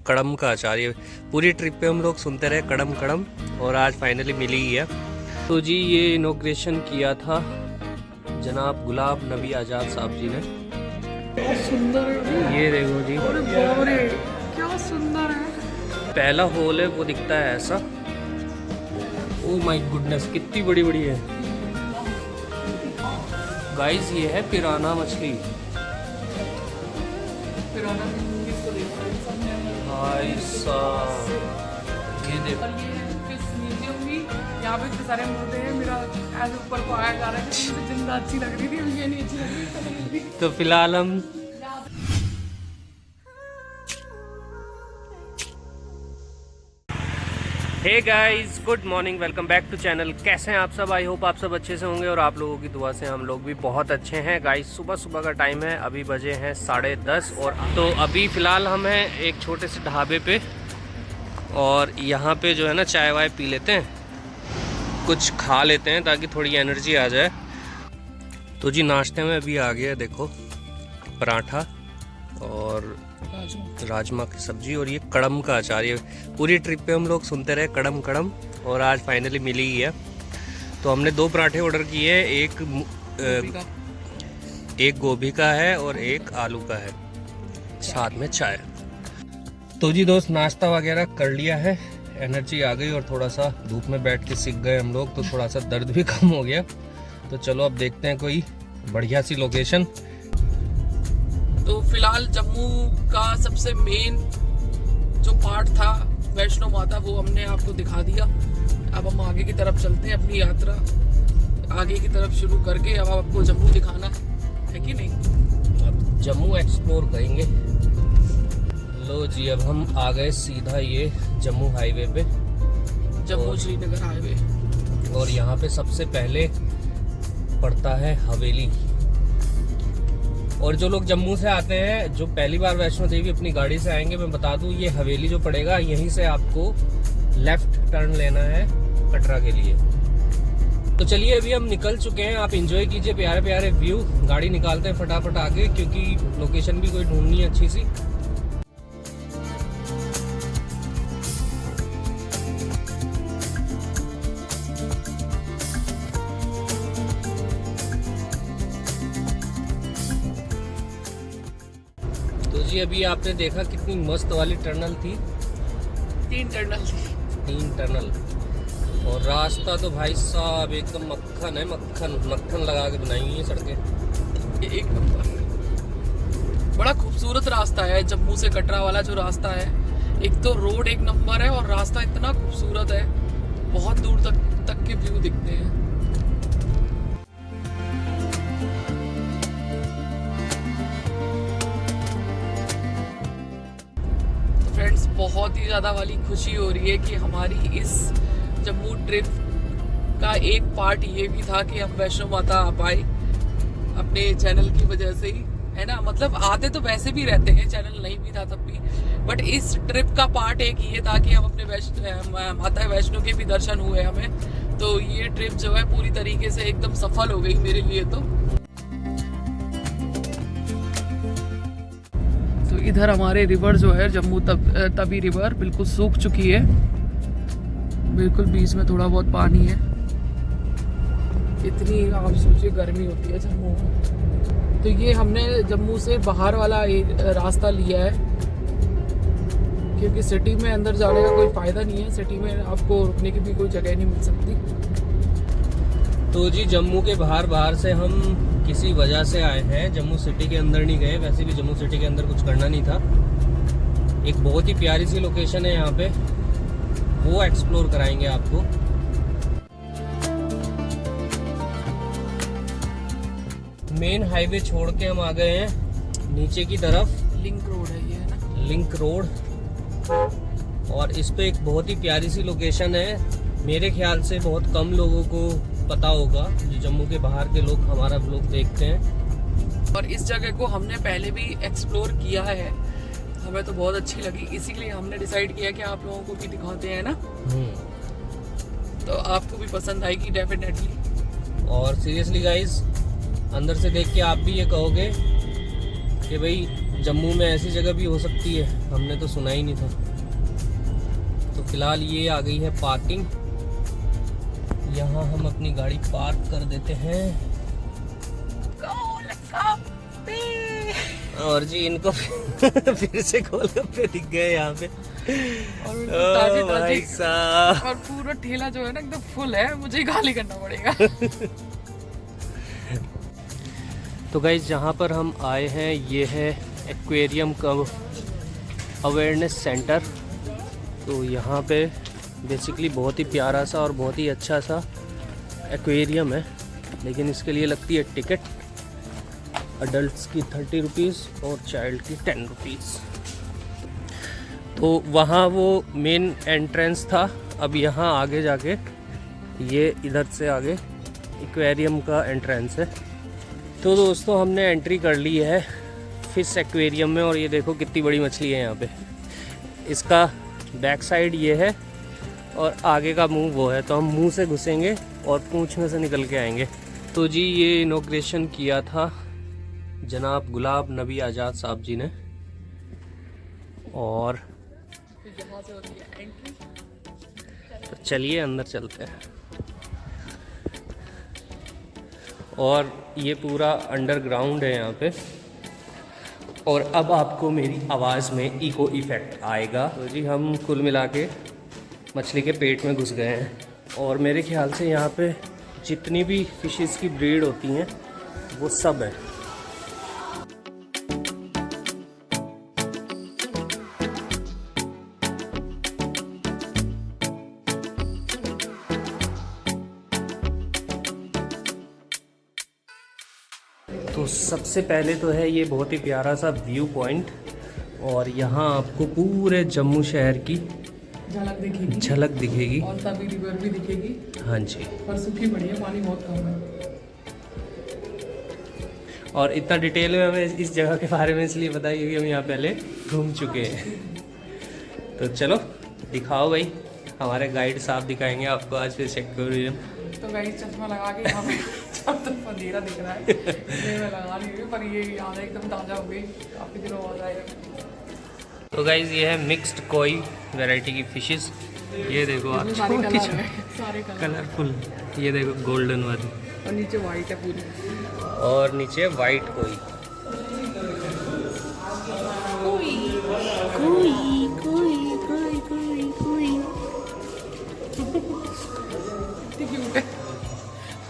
कड़म का अचार। ये पूरी ट्रिप पे हम लोग सुनते रहे कड़म कड़म, और आज फाइनली मिली ही है। तो जी ये इनॉग्रेशन किया था जनाब गुलाब नबी आज़ाद साहब जी ने। सुंदर है। ये देखो जी, अरे बाप रे क्या सुंदर है। पहला होल है वो दिखता है ऐसा। ओ माय गुडनेस कितनी बड़ी बड़ी है गाइस। ये है पिराना मछली। पिराना किसको देखा भाई साहब ये देखो। और ये फिश म्यूजियम भी यहाँ पे इतने सारे मुर्दे हैं। मेरा ऐसे ऊपर को आया जा रहा है कि मुझे जिंदा अच्छी लग रही थी, ये नहीं अच्छी लग रही थी। तो फिलहाल हम hey guys, good morning, welcome back to channel. कैसे हैं आप सब? आई होप आप सब अच्छे से होंगे और आप लोगों की दुआ से हम लोग भी बहुत अच्छे हैं। गाइस सुबह सुबह का टाइम है, अभी बजे हैं 10:30 और तो अभी फ़िलहाल हम हैं एक छोटे से ढाबे पे और यहाँ पे जो है ना चाय वाय पी लेते हैं, कुछ खा लेते हैं ताकि थोड़ी एनर्जी आ जाए। तो जी नाश्ते में अभी आ गया देखो पराठा और राजमा की सब्जी और ये कड़म का अचार। ये पूरी ट्रिप पे हम लोग सुनते रहे कड़म कड़म और आज फाइनली मिली ही है। तो हमने 2 पराठे ऑर्डर किए, एक गोभी का है और एक आलू का है, साथ में चाय। तो जी दोस्त नाश्ता वगैरह कर लिया है, एनर्जी आ गई और थोड़ा सा धूप में बैठ के सीख गए हम लोग, तो थोड़ा सा दर्द भी कम हो गया। तो चलो अब देखते हैं कोई बढ़िया सी लोकेशन। तो फिलहाल जम्मू का सबसे मेन जो पार्ट था वैष्णो माता, वो हमने आपको दिखा दिया। अब हम आगे की तरफ चलते हैं, अपनी यात्रा आगे की तरफ शुरू करके अब आपको जम्मू दिखाना है कि नहीं। अब जम्मू एक्सप्लोर करेंगे। लो जी अब हम आ गए सीधा ये जम्मू हाईवे पे, जम्मू श्रीनगर हाईवे। और यहाँ पे सबसे पहले पड़ता है हवेली। और जो लोग जम्मू से आते हैं, जो पहली बार वैष्णो देवी अपनी गाड़ी से आएंगे, मैं बता दूं ये हवेली जो पड़ेगा यहीं से आपको लेफ्ट टर्न लेना है कटरा के लिए। तो चलिए अभी हम निकल चुके हैं, आप एंजॉय कीजिए प्यारे प्यारे व्यू। गाड़ी निकालते हैं फटाफट आगे क्योंकि लोकेशन भी कोई ढूंढनी है अच्छी सी। तो जी अभी आपने देखा कितनी मस्त वाली टनल थी, 3 टनल और रास्ता तो भाई साहब एकदम मक्खन है, मक्खन लगा के बनाई हुई है सड़कें। एक नंबर, बड़ा खूबसूरत रास्ता है जम्मू से कटरा वाला जो रास्ता है। एक तो रोड एक नंबर है और रास्ता इतना खूबसूरत है, बहुत दूर तक के व्यू दिखते हैं। फ्रेंड्स बहुत ही ज़्यादा वाली खुशी हो रही है कि हमारी इस जम्मू ट्रिप का एक पार्ट ये भी था कि हम वैष्णो माता आ पाए अपने चैनल की वजह से ही, है ना। मतलब आते तो वैसे भी रहते हैं, चैनल नहीं भी था तब भी, बट इस ट्रिप का पार्ट एक ये था कि हम अपने माता वैष्णो के भी दर्शन हुए हमें। तो ये ट्रिप जो है पूरी तरीके से एकदम सफल हो गई मेरे लिए। तो इधर हमारे रिवर जो है जम्मू तवी रिवर बिल्कुल सूख चुकी है, बिल्कुल बीच में थोड़ा बहुत पानी है। इतनी आप सोचिए गर्मी होती है जम्मू में। तो ये हमने जम्मू से बाहर वाला रास्ता लिया है क्योंकि सिटी में अंदर जाने का कोई फायदा नहीं है, सिटी में आपको रुकने की भी कोई जगह नहीं मिल सकती। तो जी जम्मू के बाहर से हम किसी वजह से आए हैं, जम्मू सिटी के अंदर नहीं गए। वैसे भी जम्मू सिटी के अंदर कुछ करना नहीं था। एक बहुत ही प्यारी सी लोकेशन है यहाँ पे, वो एक्सप्लोर कराएंगे आपको। मेन हाईवे छोड़ के हम आ गए हैं नीचे की तरफ। लिंक रोड है ये, है ना, लिंक रोड। और इस पे एक बहुत ही प्यारी सी लोकेशन है, मेरे ख्याल से बहुत कम लोगों को पता होगा जो जम्मू के बाहर के लोग हमारा व्लॉग देखते हैं। और इस जगह को हमने पहले भी एक्सप्लोर किया है, हमें तो बहुत अच्छी लगी, इसीलिए हमने डिसाइड किया कि आप लोगों को भी दिखाते हैं ना, तो आपको भी पसंद आएगी डेफिनेटली। और सीरियसली गाइज अंदर से देख के आप भी ये कहोगे कि भाई जम्मू में ऐसी जगह भी हो सकती है, हमने तो सुना ही नहीं था। तो फिलहाल ये आ गई है पार्किंग, यहाँ हम अपनी गाड़ी पार्क कर देते हैं। और जी इनको फिर से गोलगप्पे दिख गए यहाँ पे। और ओ भाई साहब, और पूरा ठेला जो है ना एकदम फुल है, मुझे ही गाली करना पड़ेगा। तो गाइस जहाँ पर हम आए हैं ये है एक्वेरियम का अवेयरनेस सेंटर। तो यहाँ पे बेसिकली बहुत ही प्यारा सा और बहुत ही अच्छा सा एक्वेरियम है, लेकिन इसके लिए लगती है टिकट। अडल्ट्स की 30 रुपीज़ और चाइल्ड की 10 रुपीज़। तो वहाँ वो मेन एंट्रेंस था, अब यहाँ आगे जाके ये इधर से आगे एक्वेरियम का एंट्रेंस है। तो दोस्तों हमने एंट्री कर ली है फिश एक्वेरियम में, और ये देखो कितनी बड़ी मछली है यहाँ पे। इसका बैक साइड ये है और आगे का मुंह वो है, तो हम मुंह से घुसेंगे और पूंछ में से निकल के आएंगे। तो जी ये इनॉग्रेशन किया था जनाब गुलाब नबी आज़ाद साहब जी ने, और तो चलिए अंदर चलते हैं। और ये पूरा अंडरग्राउंड है यहाँ पे, और अब आपको मेरी आवाज़ में इको इफ़ेक्ट आएगा। तो जी हम कुल मिला के मछली के पेट में घुस गए हैं, और मेरे ख्याल से यहाँ पे जितनी भी फिशेस की ब्रीड होती हैं वो सब है। तो सबसे पहले तो है ये बहुत ही प्यारा सा व्यू पॉइंट, और यहाँ आपको पूरे जम्मू शहर की झलक दिखेगी और तभी रिवर भी दिखेगी। हाँ जी, पर सूखी पड़ी है, पानी बहुत कम है। और इतना डिटेल में हमें इस जगह के बारे में इसलिए बताइए क्योंकि हम यहाँ पहले घूम चुके हैं। तो चलो दिखाओ भाई, हमारे गाइड साहब दिखाएंगे आपको आज फिर एक्वेरियम। तो गाइस चश्मा लगा के यहाँ पे जब तक अंधेरा दिख रहा है ये मैं लगा ली हूँ, पर ये याद एकदम ताज़ा हो गई, काफ़ी दिनों बाद आएगा। तो गाइज ये है मिक्स्ड कोई वैरायटी की फिशेस। ये देखो आप सारे छोटी कलर है, सारे कलर कलरफुल, ये देखो गोल्डन वाली, और नीचे वाइट है पूरी, और नीचे वाइट कोई। कितनी क्यूट है।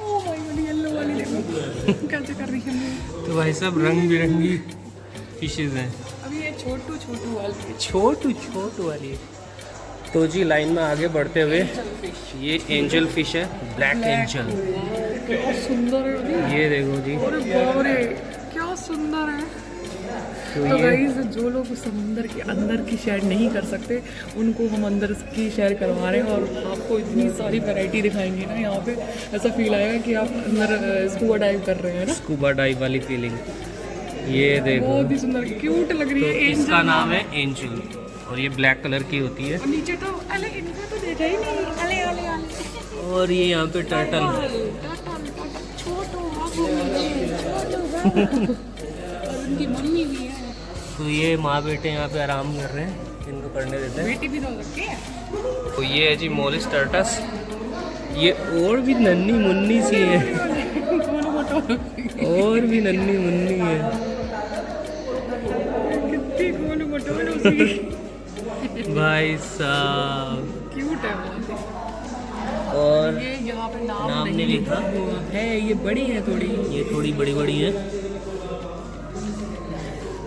ओह भाई वाली येलो वाली देखो कैसे कर रही है। तो भाई सब रंग बिरंगी फिशेस हैं। अभी ये छोटू छोटू वाली, छोटू वाली। तो जी लाइन में आगे बढ़ते हुए ये एंजल फिश है, ब्लैक एंजल। क्या सुंदर है, ये देखो जी, अरे बाप रे क्या सुंदर है। तो ये गाइस जो लोग समुंदर के अंदर की सैर नहीं कर सकते उनको हम अंदर की सैर करवा रहे हैं, और आपको इतनी सारी वैरायटी दिखाएंगे ना यहाँ पे, ऐसा फील आएगा कि आप अंदर स्कूबा डाइव कर रहे हैं ना, स्कूबा डाइव वाली फीलिंग। ये देखो, बहुत ही सुंदर क्यूट लग रही तो है। इसका नाम है एंजल, और ये ब्लैक कलर की होती है। और नीचे तो अले इनको तो देखा ही नहीं, अले अले अले। और ये यहाँ पे टर्टल, और उनकी मम्मी भी है। तो ये माँ बेटे यहाँ पे आराम कर रहे हैं, इनको करने देते हैं। बेटी भी तो रखी है। तो ये है जी मोलिस टर्टस, ये और भी नन्ही मुन्नी सी है, और भी नन्ही मुन्नी है। कितनी गोल मटोल उसकी। भाई साहब क्यूट है बहुत ही। और ये यहाँ पे नाम नहीं लिखा है, ये बड़ी है थोड़ी, ये थोड़ी बड़ी बड़ी है।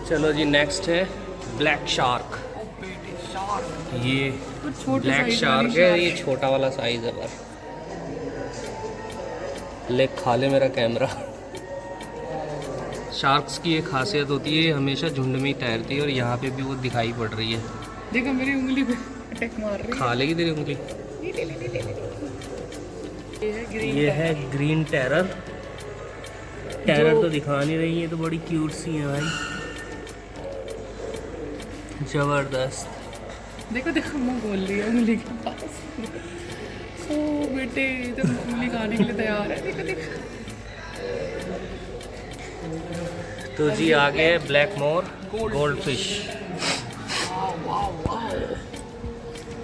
चलो जी नेक्स्ट है ब्लैक शार्क। ये ब्लैक शार्क है, ये छोटा वाला साइज है बस। ले खा ले मेरा कैमरा। शार्क्स की एक खासियत होती है, हमेशा झुंड में ही तैरती है, और यहाँ पे भी वो दिखाई पड़ रही है। देखो मेरी उंगली पे अटैक मार रही है। खा लेगी तेरी उंगली। ये है ग्रीन टेरर। टेरर तो दिखा नहीं रही है, तो बड़ी क्यूट सी है भाई, जबरदस्त। देखो देखो मुंह खोल लिया उंगली के पास। ओ बेटे तो उंगली खाने के लिए तैयार है, देखो देखो। तो जी आगे है ब्लैक मोर। Gold fish.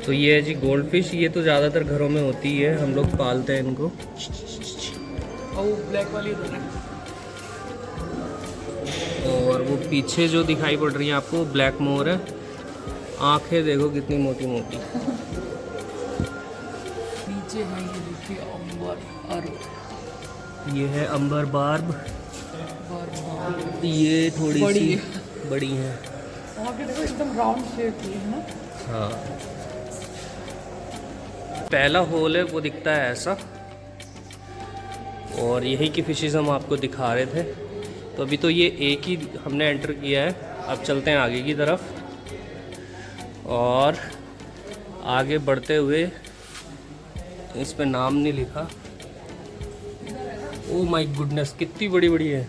तो ये है जी गोल्ड फिश। ये तो ज़्यादातर घरों में होती है, हम लोग पालते हैं इनको। ब्लैक वाली उधर है। और वो पीछे जो दिखाई पड़ रही है आपको ब्लैक मोर है। आंखें देखो कितनी मोटी मोटी। नीचे है ये देखिए अंबर और ये है अंबर बार्ब। ये थोड़ी बड़ी सी है। बड़ी है। वहाँ पे देखो एकदम राउंड शेप की है ना। हाँ, पहला होल है वो दिखता है ऐसा। और यही की फिशेस हम आपको दिखा रहे थे। तो अभी तो ये एक ही हमने एंटर किया है। अब चलते हैं आगे की तरफ। और आगे बढ़ते हुए, इस पे नाम नहीं लिखा। ओ माय गुडनेस, कितनी बड़ी बड़ी है।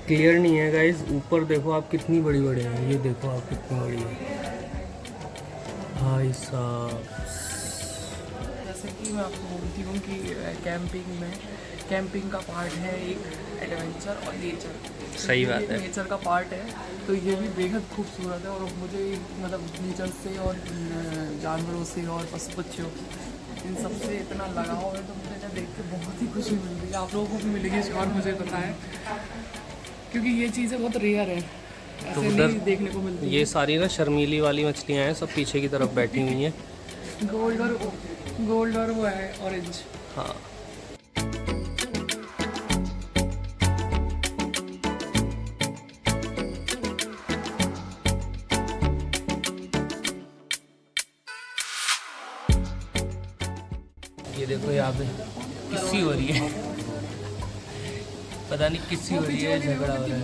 क्लियर नहीं है गाइस। ऊपर देखो आप कितनी बड़ी बड़ी है। ये देखो आप कितनी बड़ी है भाई साहब। जैसे कि मैं आपको बोलती हूँ कि कैंपिंग का पार्ट है एक एडवेंचर और नेचर। सही बात है। नेचर का पार्ट है तो ये भी बेहद खूबसूरत है। और मुझे मतलब नेचर से और जानवरों से और पशु पक्षियों इन सब से इतना लगाव है, तो मुझे ना देख के बहुत ही खुशी मिल रही है। आप लोगों को भी मिलेगी और मुझे पता है, क्योंकि ये चीज़ें बहुत रेयर है, तो ऐसे उधर नहीं देखने को मिलती। ये सारी ना शर्मीली वाली मछलियाँ हैं, सब पीछे की तरफ बैठी हुई हैं। गोल्ड और वो है ऑरेंज। हाँ, ये देखो यहाँ पे किस्सी हो रही है। पता नहीं किस्सी हो रही है, झगड़ा हो रहा है।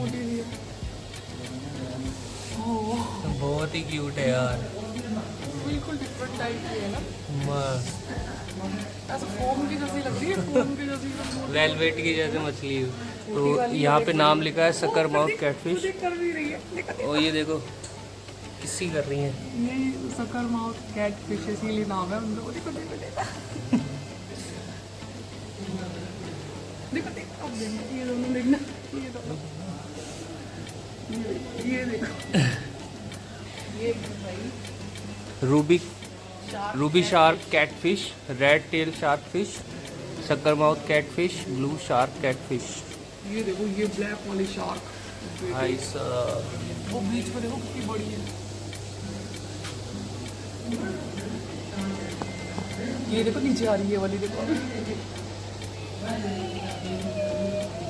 बहुत ही क्यूट है यार। बिल्कुल डिफरेंट टाइप की है ना। मस्त ऐसा फोम की जैसी लग रही है, फोम की जैसी। वेलवेट की जैसे मछली। तो यहाँ पे नाम लिखा है सकर माउथ कैटफिश। कर भी रही है। और ये देखो किस्सी कर रही है। ये सकर माउथ कैट फिश इसीलिए नाम है। देखो देखो देखो देखो देखो, अब देखो ये दोनों देखना, ये दोनों, ये देखो, ये भाई Ruby shark catfish, red tell shark fish, sucker mouth catfish, blue shark catfish. ये देखो ये ब्लैक वाली शार्क। भाई साहब, वो बीच में देखो कितनी बड़ी है। ये देखो नीचे आ रही है वाली, देखो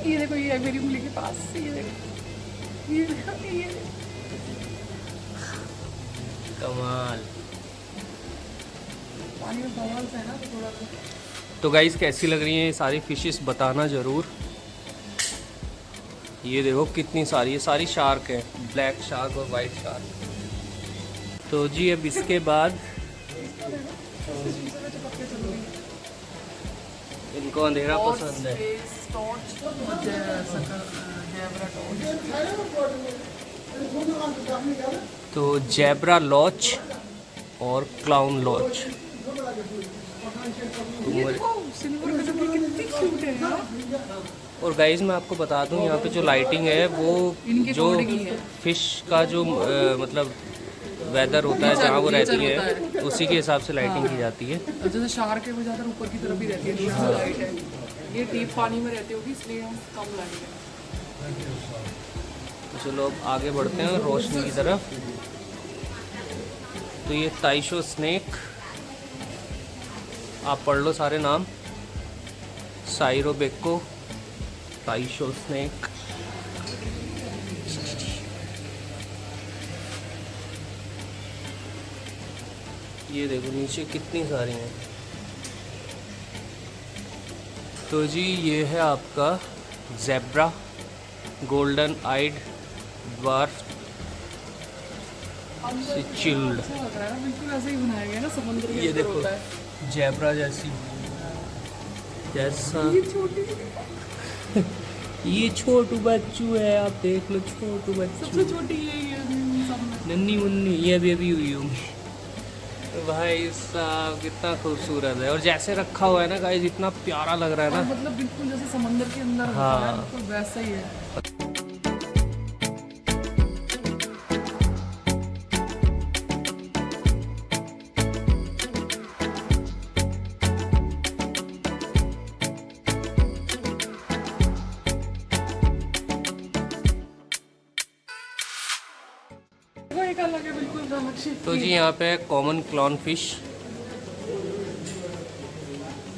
ये देखो ये एक्वेरियम के पास से, ये देखो ये देखो ये कमाल। पानी में बवाल है ना, तो थोड़ा तो गाइस कैसी लग रही हैं ये सारी फिशेस बताना ज़रूर। ये देखो कितनी सारी, ये सारी शार्क है, ब्लैक शार्क और वाइट शार्क। तो जी अब इसके बाद इनको अंधेरा पसंद है। तो जेब्रा लॉच और क्लाउन लॉच। और गाइस मैं आपको बता दूं, यहाँ पे जो लाइटिंग है वो जो फिश का जो मतलब वेदर होता है जहाँ वो रहती है, उसी के हिसाब से लाइटिंग की जाती है। जैसे शार्क है वो ज़्यादा ऊपर की तरफ ही रहती है, नीचे लाइट है। ये डीप पानी में रहती होगी, इसलिए हम कम लाइट है। तो चलो अब आगे बढ़ते हैं रोशनी की तरफ। तो ये ताइशो स्नेक, आप पढ़ लो सारे नाम। साइरोबेक्को, ताइशो स्नेक। ये देखो नीचे कितनी सारी हैं। तो जी ये है आपका ज़ेब्रा, गोल्डन आइड ड्वार्फ चिल्ड। बिल्कुल ऐसे ही बनाया गया ना, समुद्र के ये अंदर देखो होता है। ज़ेब्रा जैसा ये छोटू बच्चू है, आप देख लो छोटू बच्चू। सबसे छोटी ये सब में। नन्नी मुन्नी ये अभी हुई होंगी। तो भाई साहब कितना खूबसूरत है, और जैसे रखा हुआ है ना गाइस, इतना प्यारा लग रहा है ना। मतलब बिल्कुल जैसे समंदर के अंदर होता है, हाँ। बिल्कुल वैसा ही है। तो जी यहाँ पे है कॉमन क्लॉन फिश,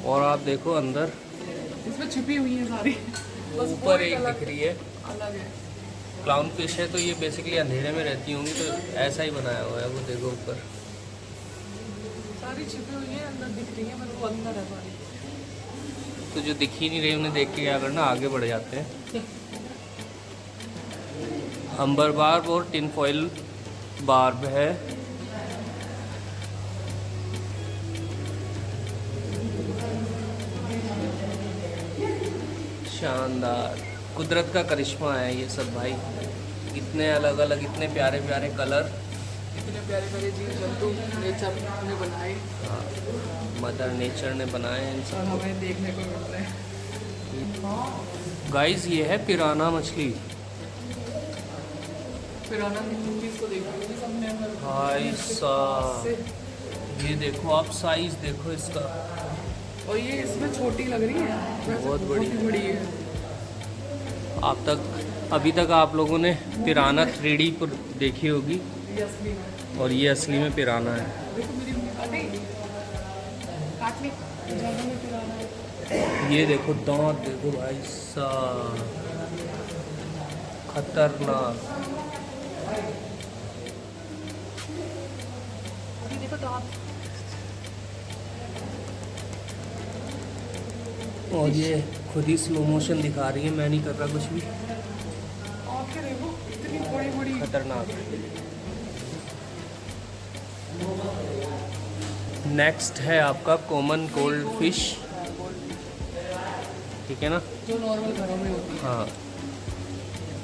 और आप देखो अंदर इसमें छुपी हुई है सारी, बस वो ऊपर एक दिख रही है अलग है। क्लाउन फिश है, तो ये बेसिकली अंधेरे में रहती होंगी, तो ऐसा ही बनाया हुआ है। वो देखो ऊपर सारी छिपी हुई है, अंदर दिख रही है, मतलब वो अंदर है सारी। तो जो दिख ही नहीं रही उन्हें देख के क्या करना, आगे बढ़ जाते हैं। अंबर बार्ब और टिन फॉइल बार्ब है। शानदार, कुदरत का करिश्मा है ये सब भाई। इतने अलग अलग, इतने प्यारे प्यारे कलर, इतने प्यारे प्यारे जीव जंतु नेचर ने बनाए, मदर नेचर ने बनाए हैं इन और सब। हमें देखने को मिल रहा है। गाइस ये है पिराना मछली। पिराना की मूवीज को देखा होगा सबने, भाई साहब ये देखो आप, साइज देखो इसका, और ये इसमें छोटी लग रही है, वैसे बहुत बड़ी। ही बड़ी है। अभी तक आप लोगों ने पिराना 3D पर देखी होगी, ये असली में, और ये असली में पिराना है। देखो मेरी काटने ज़्यादा में पिराना है। ये देखो दांत देखो भाई साहब, खतरनाक। अभी देखो तो आप, और ये खुद ही स्लो मोशन दिखा रही है, मैं नहीं कर रहा कुछ भी। आँखें देखो इतनी बड़ी बड़ी। खतरनाक। नेक्स्ट है आपका कॉमन गोल्ड फिश, ठीक है ना? जो नॉर्मल घरों में होती है। हाँ,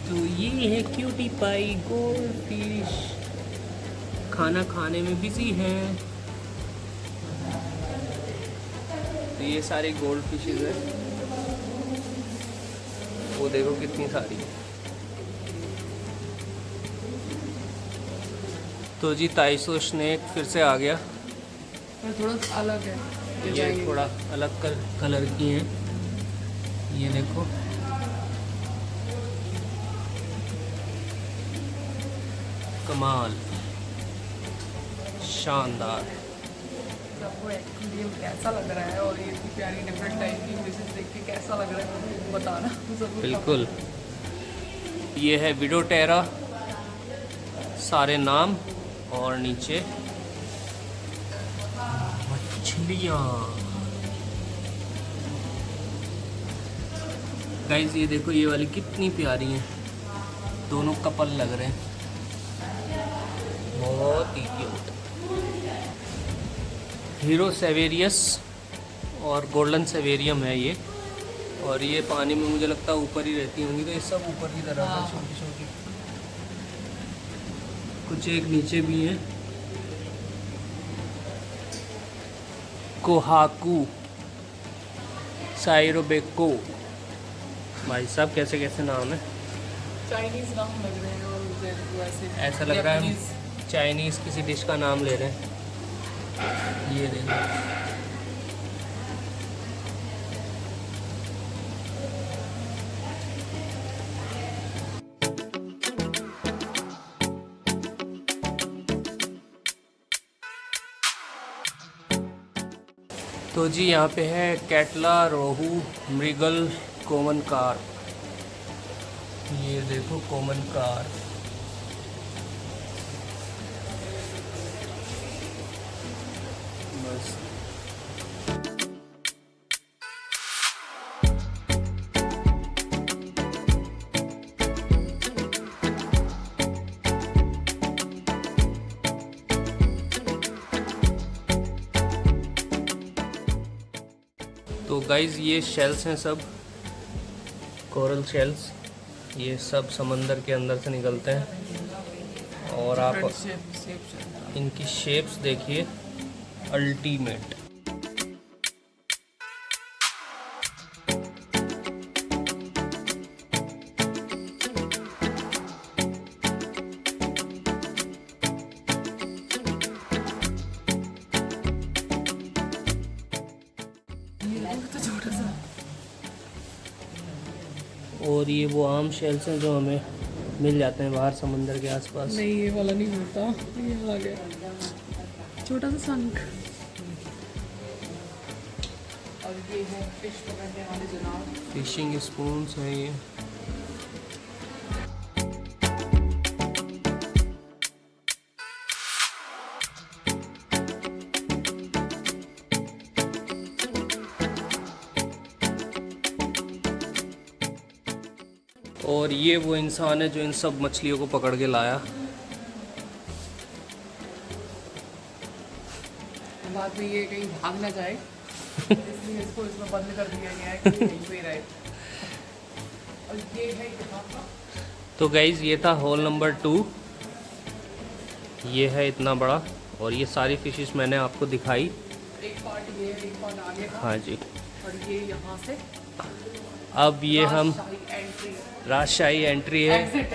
तो ये है क्यूटी पाई गोल्ड फिश, खाना खाने में बिजी है। तो ये सारी गोल्ड फिशेज है, वो देखो कितनी सारी है। तो जी ताइसो स्नेक फिर से आ गया। पर थोड़ा अलग है ये डिजाइन। थोड़ा अलग कलर की हैं, ये देखो। कमाल, शानदार। सबको एक्चुअली कैसा लग रहा है, और ये इतनी प्यारी डिफरेंट टाइप की फिशेस देख के कैसा लग रहा है बताना जरूर। बिल्कुल, ये है विडोटेरा, सारे नाम, और नीचे मछलियाँ। गाइस ये देखो, ये वाली कितनी प्यारी हैं, दोनों कपल लग रहे हैं, बहुत ही क्यूट। हीरो सेवेरियस और गोल्डन सेवेरियम है ये, और ये पानी में मुझे लगता है ऊपर ही रहती होंगी, तो ये सब ऊपर की तरफ है, छोटी छोटी। कुछ एक नीचे भी हैं। कोहाकू साइरोबेको, भाई साहब कैसे कैसे नाम है। चाइनीज नाम लग रहे हैं, और वैसे ऐसा लग रहा है Japanese। हम चाइनीज़ किसी डिश का नाम ले रहे हैं। ये देखो, तो जी यहाँ पे है कैटला, रोहू, मृगल, कॉमन कार्प। ये देखो कॉमन कार्प, बस। तो गाइज ये शेल्स हैं सब, कोरल शेल्स, ये सब समंदर के अंदर से निकलते हैं, और आप इनकी शेप्स देखिए, अल्टीमेट। तो छोटा सा। और ये वो आम शेल्स हैं जो हमें मिल जाते हैं बाहर समुंदर के आसपास। नहीं ये वाला नहीं मिलता, ये आ गया छोटा सा शंख। और ये है फिश पकड़ने वाले जनाब, फिशिंग स्पून्स है ये। और ये वो इंसान है जो इन सब मछलियों को पकड़ के लाया। बाद में ये कहीं भाग ना जाए इसलिए इसको इसमें बंद कर दिया गया है कि यहीं पे रहे। और ये है यहाँ का। तो गाइज ये था होल नंबर 2। ये है इतना बड़ा, और ये सारी फिशेस मैंने आपको दिखाई। एक पार्ट ये है, एक पार्ट आगे का। हाँ जी। और ये यहाँ से अब ये हम राजशाही एंट्री है।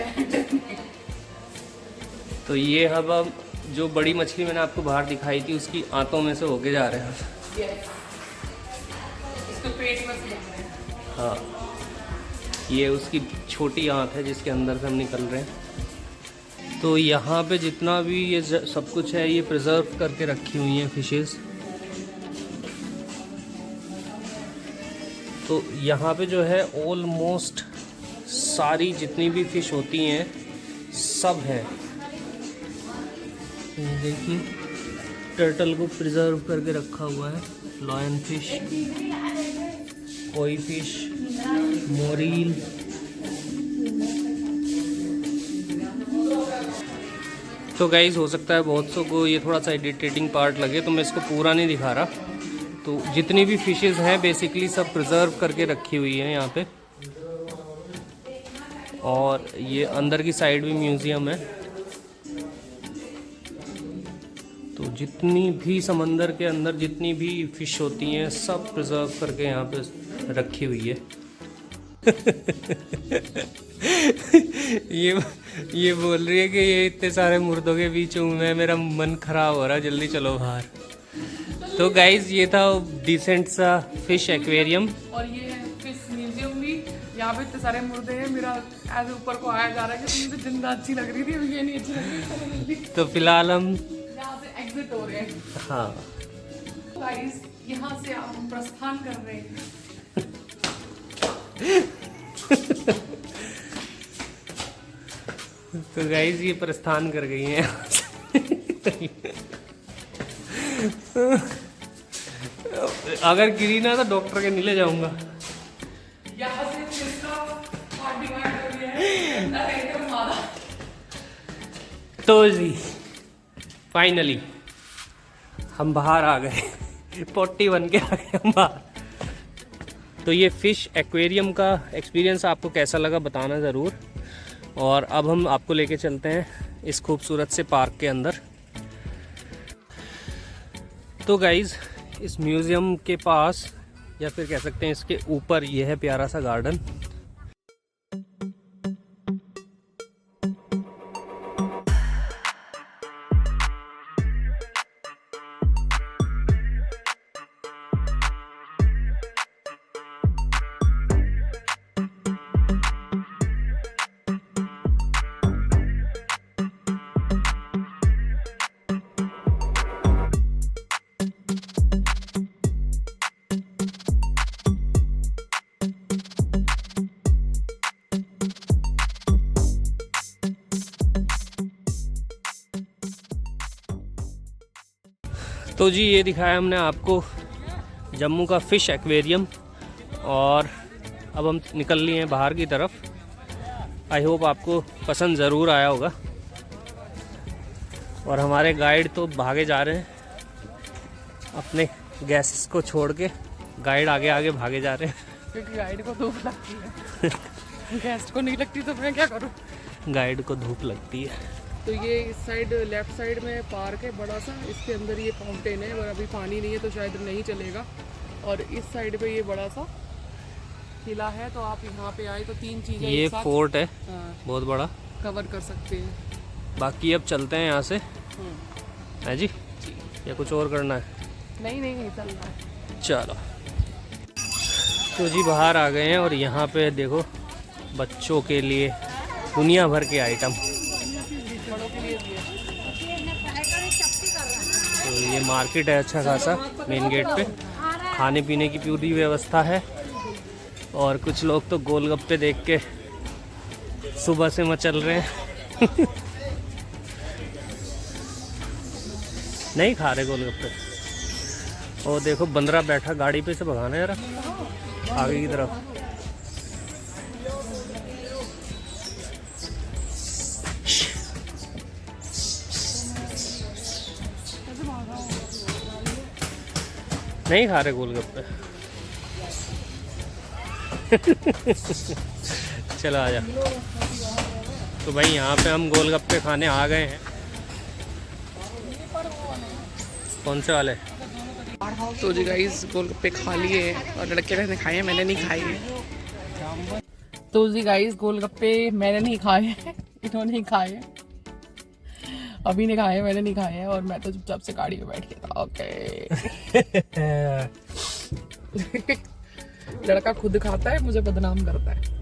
तो ये हम जो बड़ी मछली मैंने आपको बाहर दिखाई थी उसकी आंतों में से होके जा रहे हैं। इसको पेट में से निकल रहे हैं। हाँ, ये उसकी छोटी आंत है जिसके अंदर से हम निकल रहे हैं। तो यहाँ पे जितना भी ये सब कुछ है ये प्रिजर्व करके रखी हुई हैं फिशेस। तो यहाँ पे जो है ऑलमोस्ट सारी जितनी भी फिश होती हैं सब हैं। ये देखिए टर्टल को प्रिजर्व करके रखा हुआ है। लॉयन फिश, कोई फिश, मोरील। तो गाइस हो सकता है बहुत सौ को ये थोड़ा सा इरिटेटिंग पार्ट लगे, तो मैं इसको पूरा नहीं दिखा रहा। तो जितनी भी फिशेस हैं बेसिकली सब प्रिजर्व करके रखी हुई हैं यहाँ पे। और ये अंदर की साइड भी म्यूज़ियम है। तो जितनी भी समंदर के अंदर जितनी भी फिश होती हैं सब प्रिजर्व करके यहाँ पे रखी हुई है। ये बोल रही है कि ये इतने सारे मुर्दों के बीच हूँ मैं, मेरा मन खराब हो रहा है, जल्दी चलो बाहर। तो गाइज ये था डिसेंट सा फिश एक्वेरियम। और ये है फिश म्यूजियम भी। यहाँ पे इतने सारे मुर्दे हैं, मेरा ऐसे ऊपर को आया जा रहा है कि मुझे जिंदा अच्छी लग रही थी, अभी ये नहीं अच्छी लग रही। तो फिलहाल हम यहाँ से एग्जिट हो रहे हैं। हाँ गाइस यहाँ से हम प्रस्थान कर रहे हैं। तो गाइस ये प्रस्थान कर गई हैं। अगर गिरी ना तो डॉक्टर के नीले जाऊंगा। यहाँ से तो जी फाइनली हम बाहर आ गए। 41 के आ गए हम बाहर। तो ये फिश एक्वेरियम का एक्सपीरियंस आपको कैसा लगा बताना ज़रूर। और अब हम आपको लेके चलते हैं इस खूबसूरत से पार्क के अंदर। तो गाइज़ इस म्यूज़ियम के पास या फिर कह सकते हैं इसके ऊपर ये है प्यारा सा गार्डन। तो जी ये दिखाया हमने आपको जम्मू का फ़िश एक्वेरियम। और अब हम निकल लिए हैं बाहर की तरफ। आई होप आपको पसंद ज़रूर आया होगा। और हमारे गाइड तो भागे जा रहे हैं अपने गेस्ट्स को छोड़ के। गाइड आगे आगे भागे जा रहे हैं क्योंकि गाइड को धूप लगती है। गेस्ट को नहीं लगती तो मैं क्या करूँ। गाइड को धूप लगती है। तो ये इस साइड लेफ्ट साइड में पार्क है बड़ा सा, इसके अंदर ये फाउंटेन है और अभी पानी नहीं है तो शायद नहीं चलेगा। और इस साइड पे ये बड़ा सा किला है, तो आप यहाँ पे आए तो तीन चीजें ये एक साथ फोर्ट है बहुत बड़ा, कवर कर सकते हैं। बाकी अब चलते हैं यहाँ से है जी, या कुछ और करना है? नहीं चल रहा है। चलो तो जी बाहर आ गए हैं और यहाँ पे देखो बच्चों के लिए दुनिया भर के आइटम। तो ये मार्केट है अच्छा खासा, मेन गेट पे खाने पीने की पूरी व्यवस्था है। और कुछ लोग तो गोलगप्पे देख के सुबह से मचल रहे हैं। नहीं खा रहे गोलगप्पे। और देखो बंदरा बैठा गाड़ी पे, से भगाना है जरा आगे की तरफ। नहीं खा रहे गोलगप्पे। चलो आजा। तो भाई यहाँ पे हम गोलगप्पे खाने आ गए हैं। कौन से वाले? तो जी गाइस गोलगप्पे खा लिए और लड़के ने खाए हैं, मैंने नहीं खाए हैं। तो जी गाइस गोलगप्पे मैंने नहीं खाए हैं, इन्होंने ही खाए हैं। अभी नहीं खाए, मैंने नहीं खाए हैं और मैं तो चुपचाप से गाड़ी में बैठ गया था। ओके। लड़का खुद खाता है, मुझे बदनाम करता है।